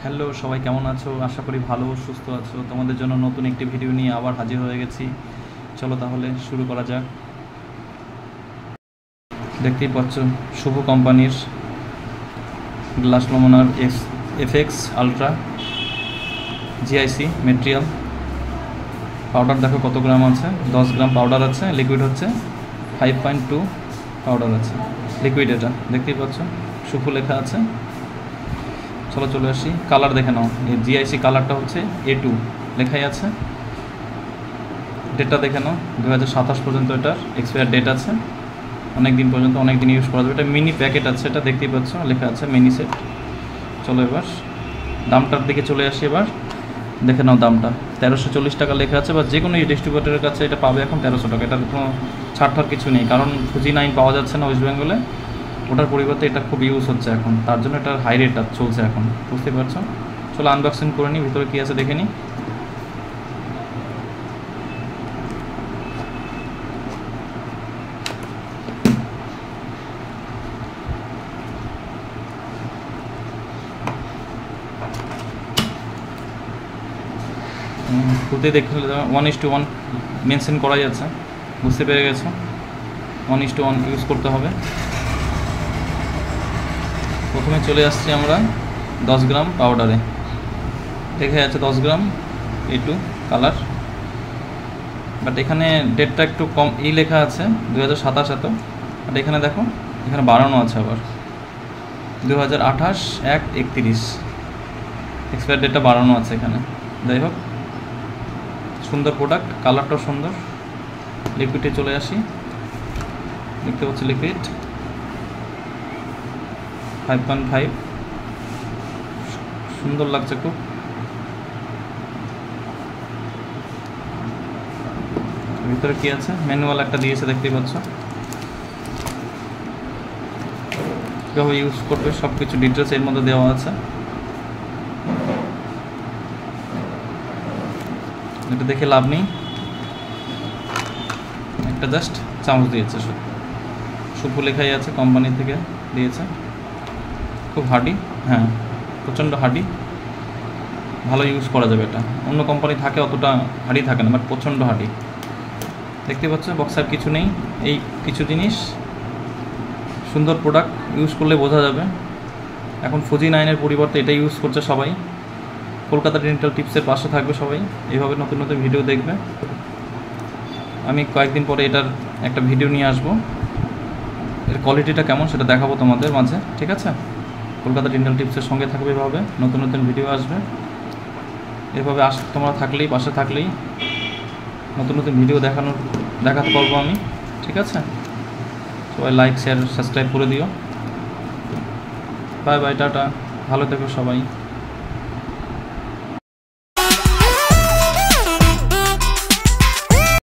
Hello, সবাই কেমন আছো? আশা করি ভালো সুস্থ আছো। তোমাদের জন্য নতুন একটি ভিডিও নিয়ে আবার হাজির হয়ে গেছি। চলো তাহলে শুরু করা যাক। দেখতেই পাচ্ছ শুভ কোম্পানির glass luminar FX ultra GIC material. Powder দেখো কত গ্রাম আছে, 10 গ্রাম পাউডার আছে, লিকুইড হচ্ছে 5.2 পাউডার আছে লিকুইড। এটা দেখতেই পাচ্ছ শুভ লেখা আছে। চলো চলে আসি, কালার দেখে নাও। এই জিআইসি কালারটা হচ্ছে A2 লেখাই আছে। ডেটটা দেখে নাও, 2027 পর্যন্ত এটার এক্সপায়ার ডেট আছে। অনেক দিন পর্যন্ত অনেক দিন ইউজ করা যাবে। এটা মিনি প্যাকেট আছে, এটা দেখতেই পাচ্ছ লেখা আছে মিনি সেট। চলো এবার দামটার দিকে চলে আসি। এবার দেখে নাও দামটা 1340 টাকা লেখা আছে, বা যে কোনো ডিস্ট্রিবিউটরের কাছে এটা পাবে এখন 1300 টাকা। এটার কোনো ছাড় কিছু নেই, কারণ ফুজি 9 পাওয়া যাচ্ছে না ওয়েস্ট বেঙ্গলে। ওটার পরিবর্তে এটা খুব ইউজ হচ্ছে এখন, তার জন্য এটার হাই রেটটা চলছে এখন, বুঝতে পারছো। চলো আনবক্সিং করে নিই, ভিতরে কী আছে দেখে নিই। খুঁজে দেখলে 1:1 মেনশন করাই আছে, বুঝতে পেরে গেছো। 1:1 ইউজ করতে হবে। প্রথমে চলে আসছি আমরা 10 গ্রাম পাউডারে। দেখে আছে 10 গ্রাম A2 কালার, বাট এখানে ডেটটা একটু কম লেখা আছে 2027 এত। বাট এখানে দেখো, এখানে বাড়ানো আছে আবার 2028/1/31 এক্সপায়ার ডেটটা বাড়ানো আছে এখানে। যাই হোক, সুন্দর প্রোডাক্ট, কালারটাও সুন্দর। লিকুইডে চলে আসি, দেখতে পাচ্ছি লিকুইড 5.5, সুন্দর লাগছে খুব। ভিতরে কি আছে, ম্যানুয়াল একটা দিয়েছে দেখতেই পাচ্ছ, কীভাবে ইউজ করবে সব কিছু ডিটেলস এর মধ্যে দেওয়া আছে। এটা দেখে লাভ নেই, একটা জাস্ট চামচ দিয়েছে, শুভ লেখাই আছে, কোম্পানি থেকে দিয়েছে। খুব হার্ডি, হ্যাঁ প্রচণ্ড হার্ডি, ভালো ইউজ করা যাবে এটা। অন্য কোম্পানি থাকে অতটা হার্ডি থাকে না, বাট প্রচণ্ড হার্ডি। দেখতে পাচ্ছ বক্সার কিছু নেই, এই কিছু জিনিস সুন্দর প্রোডাক্ট, ইউজ করলে বোঝা যাবে। এখন ফুজি 9-এর পরিবর্তে এটা ইউজ করছে সবাই। কলকাতা ডেন্টাল টিপসের পাশে থাকবে সবাই, এইভাবে নতুন নতুন ভিডিও দেখবে। আমি কয়েকদিন পরে এটার একটা ভিডিও নিয়ে আসবো, এর কোয়ালিটিটা কেমন সেটা দেখাবো তোমাদের মাঝে, ঠিক আছে। কলকাতা ডেন্টাল টিপসের সঙ্গে থাকবে, এভাবে নতুন নতুন ভিডিও আসবে। এভাবে তোমরা থাকলেই, পাশে থাকলেই নতুন নতুন ভিডিও দেখাতে পারবো আমি, ঠিক আছে। সবাই লাইক শেয়ার সাবস্ক্রাইব করে দিও। বাই বাই, টাটা, ভালো থেকো সবাই।